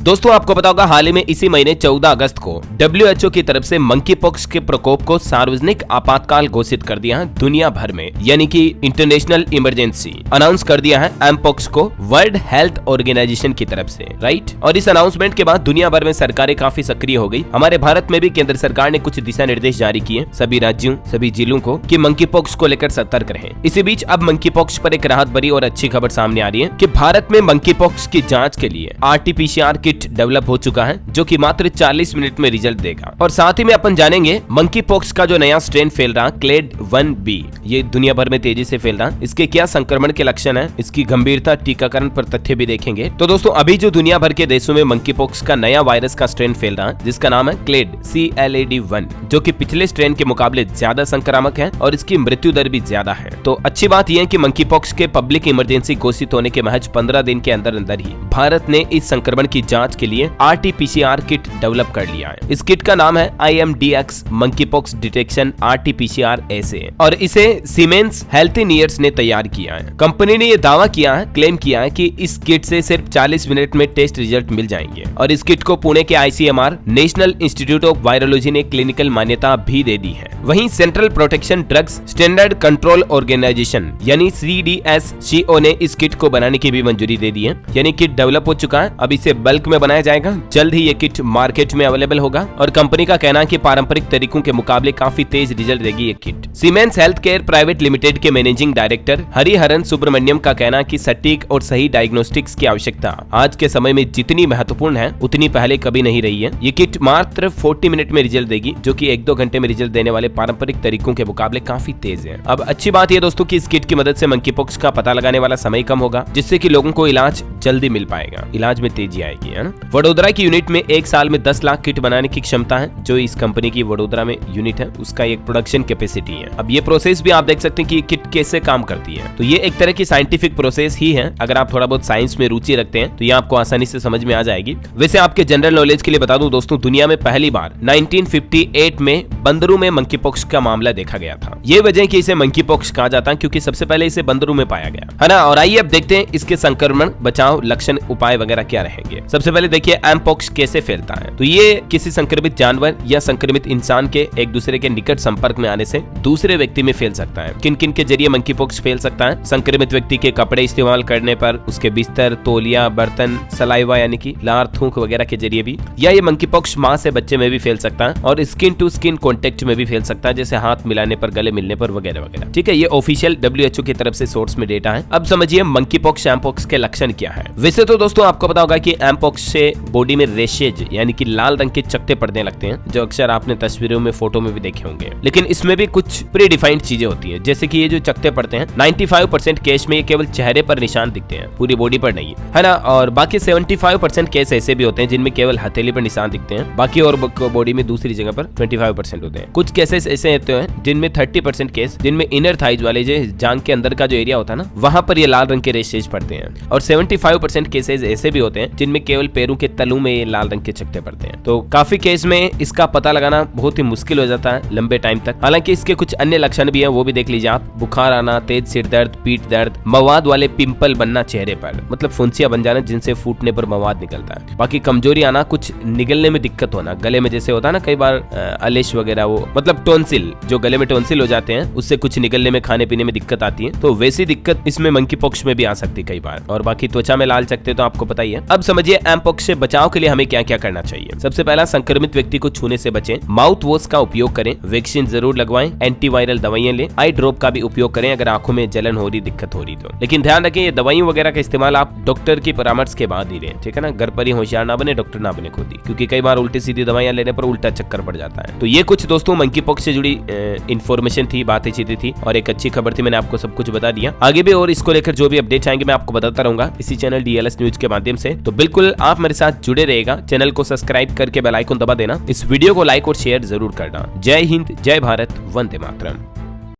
दोस्तों आपको पता होगा हाल ही में इसी महीने 14 अगस्त को WHO की तरफ से मंकी पॉक्स के प्रकोप को सार्वजनिक आपातकाल घोषित कर दिया है दुनिया भर में, यानी कि इंटरनेशनल इमरजेंसी अनाउंस कर दिया है एमपॉक्स को वर्ल्ड हेल्थ ऑर्गेनाइजेशन की तरफ से, राइट। और इस अनाउंसमेंट के बाद दुनिया भर में सरकारें काफी सक्रिय हो गई। हमारे भारत में भी केंद्र सरकार ने कुछ दिशा निर्देश जारी किए सभी राज्यों सभी जिलों को कि मंकी पॉक्स को लेकर सतर्क रहें। इसी बीच अब मंकी पॉक्स पर एक राहत भरी और अच्छी खबर सामने आ रही है कि भारत में मंकी पॉक्स की जांच के लिए RT-PCR किट डेवलप हो चुका है, जो कि मात्र 40 मिनट में रिजल्ट देगा। और साथ ही में अपन जानेंगे मंकी पॉक्स का जो नया स्ट्रेन फैल रहा क्लेड 1B, ये दुनिया भर में तेजी से फैल रहा, इसके क्या संक्रमण के लक्षण है, इसकी गंभीरता, टीकाकरण पर तथ्य भी देखेंगे। तो दोस्तों अभी जो दुनिया भर के देशों में मंकी पॉक्स का नया वायरस का स्ट्रेन फैल रहा है जिसका नाम है क्लेड CLAD1, जो कि पिछले स्ट्रेन के मुकाबले ज्यादा संक्रामक है और इसकी मृत्यु दर भी ज्यादा है। तो अच्छी बात यह है कि मंकी पॉक्स के पब्लिक इमरजेंसी घोषित होने के महज 15 दिन के अंदर अंदर ही भारत ने इस संक्रमण की जांच के लिए RT-PCR किट डेवलप कर लिया है। इस किट का नाम है IMDX monkey pox detection RT-PCR SA और इसे सीमेंस हेल्थिनियर्स ने तैयार किया है। कंपनी ने यह दावा किया है, क्लेम किया है कि इस किट से सिर्फ 40 मिनट में टेस्ट रिजल्ट मिल जाएंगे और इस किट को पुणे के ICMR national institute of virology ने क्लिनिकल मान्यता भी दे दी है। वहीं central protection drugs standard control organisation यानी CDSCO ने इस किट को बनाने की भी मंजूरी दे दी है, यानी किट डेवलप हो चुका है। अब इसे बल्क में बनाया जाएगा, जल्द ही ये किट मार्केट में अवेलेबल होगा और कंपनी का कहना है कि पारंपरिक तरीकों के मुकाबले काफी तेज रिजल्ट देगी ये kit. Siemens health care private limited के मैनेजिंग डायरेक्टर हरिहरन सुब्रमण्यम का कहना है कि सटीक और सही डायग्नोस्टिक्स की आवश्यकता आज के समय में जितनी महत्वपूर्ण है उतनी पहले कभी नहीं रही है। ये किट मात्र 40 मिनट में रिजल्ट देगी, जो कि 1-2 घंटे में रिजल्ट देने वाले पारंपरिक तरीकों के मुकाबले काफी तेज है। अब अच्छी बात यह दोस्तों कि इस किट की मदद से मंकी पॉक्स का पता लगाने वाला समय कम होगा, जिससे कि लोगों को इलाज जल्दी मिल पाएगा, इलाज में तेजी आएगी, है ना। वडोदरा की यूनिट में एक साल में 10 लाख किट बनाने की क्षमता है, जो इस कंपनी की वडोदरा में यूनिट है उसका एक प्रोडक्शन कैपेसिटी है। अब ये प्रोसेस भी आप देख सकते हैं कि ये किट कैसे काम करती है। तो ये एक तरह की साइंटिफिक प्रोसेस ही है। अगर आप थोड़ा बहुत साइंस में रुचि रखते हैं तो ये आपको आसानी से समझ में आ जाएगी। वैसे आपके जनरल नॉलेज के लिए बता दूं दोस्तों, दुनिया में पहली बार 1958 में बंदरों में मंकी पॉक्स का मामला देखा गया था। ये वजह कि इसे मंकी पॉक्स कहा जाता है क्योंकि सबसे पहले इसे बंदरों में पाया गया, है ना। और आइए अब देखते हैं इसके संक्रमण, बचाव, लक्षण, उपाय वगैरह क्या रहेंगे। सबसे पहले देखिए एमपॉक्स कैसे फैलता है। तो ये किसी संक्रमित जानवर या संक्रमित इंसान के एक दूसरे के निकट संपर्क में आने से दूसरे व्यक्ति में फैल सकता है। किन किन के जरिए मंकी पॉक्स फैल सकता है? संक्रमित व्यक्ति के कपड़े इस्तेमाल करने पर, उसके बिस्तर, तौलिया, बर्तन, सलाइवा यानी कि लार, थूक वगैरह के जरिए भी, या ये मंकी पॉक्स मां से बच्चे में भी फैल सकता है और स्किन टू स्किन कॉन्टेक्ट में भी फैल सकता है, जैसे हाथ मिलाने पर, गले मिलने पर वगैरह वगैरह। ठीक है, ये ऑफिशियल WHO की तरफ से सोर्स में डेटा है। अब समझिए मंकी पॉक्स, एमपॉक्स के लक्षण क्या है। वैसे तो दोस्तों आपको पता होगा कि एमपॉक्स से बॉडी में रेशेज यानी कि लाल रंग के चकत्ते पड़ने लगते हैं, जो अक्सर आपने तस्वीरों में, फोटो में भी देखे होंगे। लेकिन इसमें भी कुछ प्री डिफाइंड चीजें होती हैं, जैसे कि ये जो चकत्ते पड़ते हैं 95% केस में ये केवल चेहरे पर निशान दिखते हैं, पूरी बॉडी पर नहीं, है ना। और बाकी 75% केस ऐसे भी होते हैं जिनमें केवल हथेली पर निशान दिखते हैं, बाकी और बॉडी में दूसरी जगह पर 25% होते हैं। कुछ केसेस ऐसे होते हैं जिनमें 30% केस जिनमें इनर थाइज वाले जो जांघ के अंदर का जो एरिया होता है ना, वहां पर ये लाल रंग के रेशेज पड़ते हैं। और 75% केसेस ऐसे भी होते हैं जिनमें केवल पैरों के तलुओं में ये लाल रंग के चकत्ते पड़ते हैं। तो काफी केस में इसका पता लगाना बहुत ही मुश्किल हो जाता है लंबे टाइम तक। हालांकि इसके कुछ अन्य लक्षण भी हैं, वो भी देख लीजिए आप। बुखार आना, तेज सिर दर्द, पीठ दर्द, मवाद वाले पिंपल बनना चेहरे पर, मतलब फुंसियां बन जाना जिनसे फूटने पर मवाद निकलता है। बाकी कमजोरी आना, कुछ निगलने में दिक्कत होना, गले में जैसे होता है ना कई बार अलिश वगैरह, वो मतलब टॉन्सिल, जो गले में टॉन्सिल हो जाते हैं उससे कुछ निगलने में, खाने पीने में दिक्कत आती है। तो वैसी दिक्कत इसमें मंकी पॉक्स में भी आ सकती है कई बार। और बाकी त्वचा में लाल चकत्ते तो आपको पता ही है। अब समझिए एमपॉक्स से बचाव के लिए हमें क्या क्या करना चाहिए। सबसे पहला, संक्रमित व्यक्ति को छूने से बचें, माउथ वॉश का उपयोग करें, वैक्सीन जरूर लगवाएं, एंटीवायरल दवाइयां लें, आई ड्रॉप का भी उपयोग करें अगर आंखों में जलन हो रही, दिक्कत हो रही तो। लेकिन ध्यान रखें ये दवाइयों वगैरह का इस्तेमाल आप डॉक्टर की परामर्श के बाद ही लें, ठीक है ना। घर पर ही होशियार ना बने, डॉक्टर ना बने खुद ही, क्योंकि कई बार उल्टी सीधी दवाइयां लेने पर उल्टा चक्कर पड़ जाता है। तो ये कुछ दोस्तों मंकी पॉक्स से जुड़ी इन्फॉर्मेशन थी, बातें चीजें थी और एक अच्छी खबर थी, मैंने आपको सब कुछ बता दिया। आगे भी और इसको लेकर जो भी अपडेट्स आएंगे मैं आपको बताता रहूंगा इसी चैनल DLS न्यूज के माध्यम से। तो बिल्कुल आप मेरे साथ जुड़े रहेगा, चैनल को सब्सक्राइब करके बेल आइकन दबा देना, इस वीडियो को लाइक और शेयर जरूर करना। जय हिंद, जय भारत, वंदे मातरम।